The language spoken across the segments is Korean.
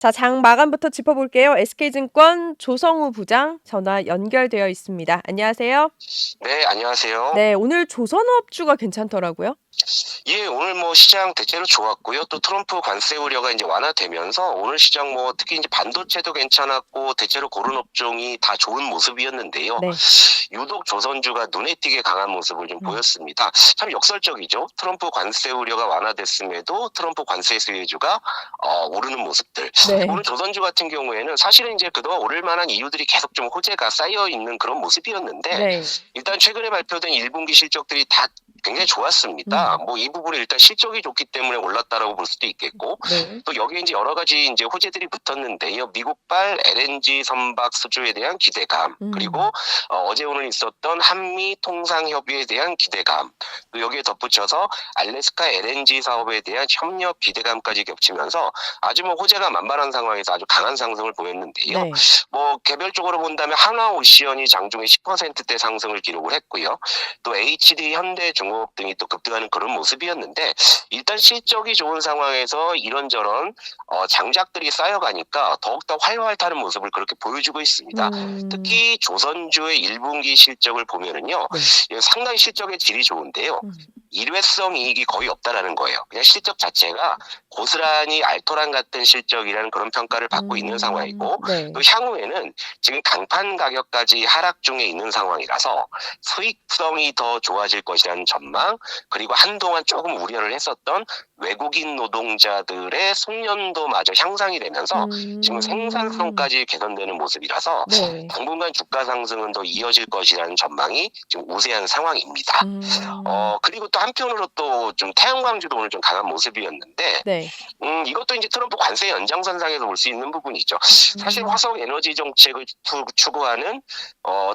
자, 장 마감부터 짚어볼게요. SK증권 조성우 부장 전화 연결되어 있습니다. 안녕하세요. 네, 안녕하세요. 네, 오늘 조선업주가 괜찮더라고요. 예, 오늘 뭐 시장 대체로 좋았고요. 또 트럼프 관세 우려가 이제 완화되면서 오늘 시장 뭐 특히 이제 반도체도 괜찮았고 대체로 고른 업종이 다 좋은 모습이었는데요. 네. 유독 조선주가 눈에 띄게 강한 모습을 좀 음. 보였습니다. 참 역설적이죠. 트럼프 관세 우려가 완화됐음에도 트럼프 관세 수혜주가 오르는 모습들. 네. 오늘 조선주 같은 경우에는 사실은 이제 그동안 오를 만한 이유들이 계속 좀 호재가 쌓여 있는 그런 모습이었는데 네. 일단 최근에 발표된 1분기 실적들이 다 굉장히 좋았습니다. 음. 뭐 이 부분이 일단 실적이 좋기 때문에 올랐다라고 볼 수도 있겠고 네. 또 여기에 이제 여러 가지 이제 호재들이 붙었는데요. 미국발 LNG 선박 수주에 대한 기대감 그리고 음. 어제 오늘 있었던 한미 통상 협의에 대한 기대감 또 여기에 덧붙여서 알래스카 LNG 사업에 대한 협력 기대감까지 겹치면서 아주 뭐 호재가 만발한 상황에서 아주 강한 상승을 보였는데요. 네. 뭐 개별적으로 본다면 한화오시언이 장중에 10%대 상승을 기록을 했고요. 또 HD 현대중공업 등이 또 급등하는 그런 모습이었는데 일단 실적이 좋은 상황에서 이런저런 장작들이 쌓여가니까 더욱더 활활 타는 모습을 그렇게 보여주고 있습니다. 음. 특히 조선주의 1분기 실적을 보면은요, 네. 상당히 실적의 질이 좋은데요. 음. 일회성 이익이 거의 없다라는 거예요. 그냥 실적 자체가 고스란히 알토란 같은 실적이라는 그런 평가를 받고 있는 상황이고 네. 또 향후에는 지금 강판 가격까지 하락 중에 있는 상황이라서 수익성이 더 좋아질 것이라는 전망 그리고 한동안 조금 우려를 했었던 외국인 노동자들의 숙련도마저 향상이 되면서 지금 음. 생산성까지 개선되는 모습이라서 네. 당분간 주가 상승은 더 이어질 것이라는 전망이 지금 우세한 상황입니다. 음. 그리고 또 한편으로 또 좀 태양광주도 오늘 좀 강한 모습이었는데 네. 이것도 이제 트럼프 관세 연장선상에서 볼 수 있는 부분이죠. 사실 음. 화석 에너지 정책을 추구하는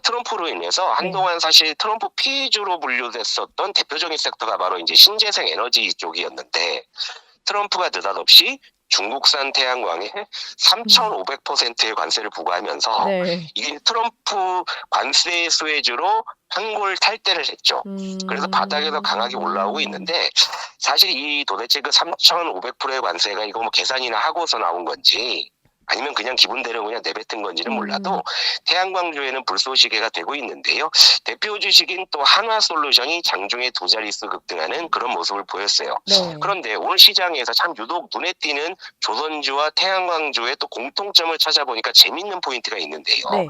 트럼프로 인해서 네. 한동안 사실 트럼프 피해주로 분류됐었던 대표적인 섹터가 바로 이제 신재생 에너지 쪽이었는데 트럼프가 느닷없이 중국산 태양광에 음. 3,500%의 관세를 부과하면서 네. 이게 트럼프 관세 수혜주로 환골탈태를 했죠. 그래서 바닥에서 강하게 올라오고 음. 있는데 사실 이 도대체 그 3,500%의 관세가 이거 뭐 계산이나 하고서 나온 건지 아니면 그냥 기분대로 그냥 내뱉은 건지는 음. 몰라도 태양광주에는 불쏘시개가 되고 있는데요. 대표 주식인 또 한화솔루션이 장중에 두 자릿수 급등하는 그런 모습을 보였어요. 네. 그런데 오늘 시장에서 참 유독 눈에 띄는 조선주와 태양광주의 또 공통점을 찾아보니까 재밌는 포인트가 있는데요. 네.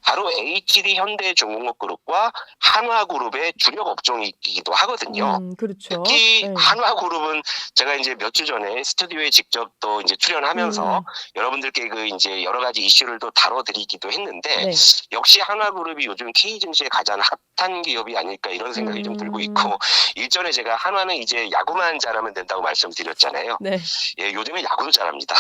바로 HD 현대중공업 그룹과 한화그룹의 주력 업종이기도 하거든요. 그렇죠. 특히 네. 한화그룹은 제가 이제 몇 주 전에 스튜디오에 직접 또 이제 출연하면서 음. 여러분들께 그 이제 여러 가지 이슈를 또 다뤄드리기도 했는데 네. 역시 한화그룹이 요즘 K 증시에 가장 핫한 기업이 아닐까 이런 생각이 좀 들고 음. 있고 일전에 제가 한화는 이제 야구만 잘하면 된다고 말씀드렸잖아요. 네. 예, 요즘은 야구도 잘합니다.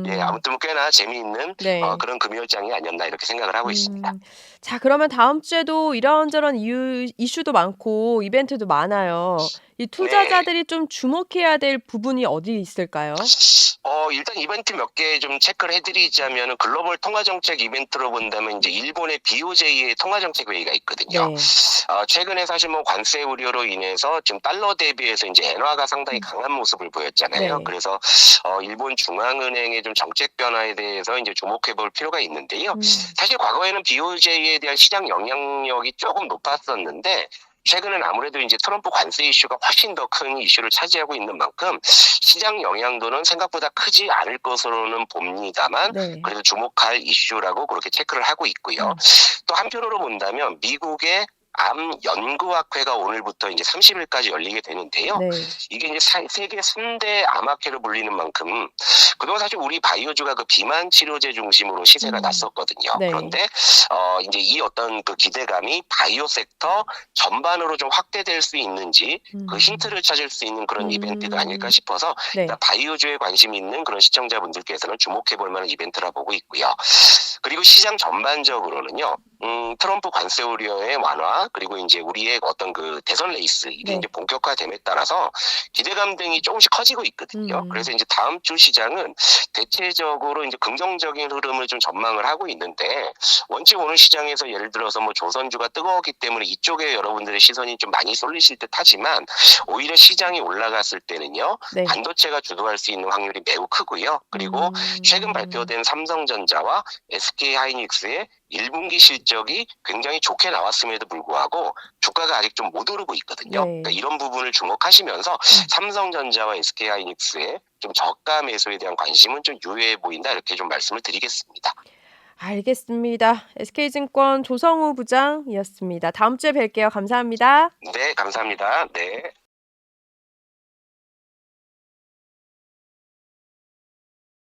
예, 음. 아무튼 꽤나 재미있는 네. 그런 금요일장이 아니었나 이렇게 생각을 하고 있습니다. 음. 자, 그러면 다음 주에도 이런저런 이슈도 많고 이벤트도 많아요. 이 네. 투자자들이 좀 주목해야 될 부분이 어디 있을까요? 일단 이벤트 몇 개 좀 체크를 해드리자면은 글로벌 통화정책 이벤트로 본다면 이제 일본의 BOJ의 통화정책 회의가 있거든요. 네. 최근에 사실 뭐 관세 우려로 인해서 지금 달러 대비해서 이제 엔화가 상당히 음. 강한 모습을 보였잖아요. 네. 그래서 일본 중앙은행의 좀 정책 변화에 대해서 이제 주목해 볼 필요가 있는데요. 음. 사실 과거에는 BOJ에 대한 시장 영향력이 조금 높았었는데 최근엔 아무래도 이제 트럼프 관세 이슈가 훨씬 더 큰 이슈를 차지하고 있는 만큼 시장 영향도는 생각보다 크지 않을 것으로는 봅니다만 네. 그래도 주목할 이슈라고 그렇게 체크를 하고 있고요. 음. 또 한편으로 본다면 미국의 암 연구학회가 오늘부터 이제 30일까지 열리게 되는데요. 네. 이게 이제 세계 3대 암학회로 불리는 만큼 그동안 사실 우리 바이오주가 그 비만 치료제 중심으로 시세가 음. 났었거든요. 네. 그런데 이제 이 어떤 그 기대감이 바이오 섹터 전반으로 좀 확대될 수 있는지 그 음. 힌트를 찾을 수 있는 그런 이벤트가 아닐까 음. 싶어서 네. 일단 바이오주에 관심 있는 그런 시청자분들께서는 주목해 볼 만한 이벤트라 보고 있고요. 그리고 시장 전반적으로는요. 트럼프 관세 우려의 완화 그리고 이제 우리의 어떤 그 대선 레이스 이게 네. 이제 본격화됨에 따라서 기대감 등이 조금씩 커지고 있거든요. 음. 그래서 이제 다음 주 시장은 대체적으로 이제 긍정적인 흐름을 좀 전망을 하고 있는데 원칙 오늘 시장에서 예를 들어서 뭐 조선주가 뜨거웠기 때문에 이쪽에 여러분들의 시선이 좀 많이 쏠리실 듯하지만 오히려 시장이 올라갔을 때는요 네. 반도체가 주도할 수 있는 확률이 매우 크고요. 그리고 최근 발표된 삼성전자와 SK하이닉스의 1분기 실적이 굉장히 좋게 나왔음에도 불구하고 주가가 아직 좀 못 오르고 있거든요. 네. 그러니까 이런 부분을 주목하시면서 삼성전자와 SK하이닉스의 좀 저가 매수에 대한 관심은 좀 유효해 보인다 이렇게 좀 말씀을 드리겠습니다. 알겠습니다. SK증권 조성우 부장이었습니다. 다음 주에 뵐게요. 감사합니다. 네, 감사합니다. 네.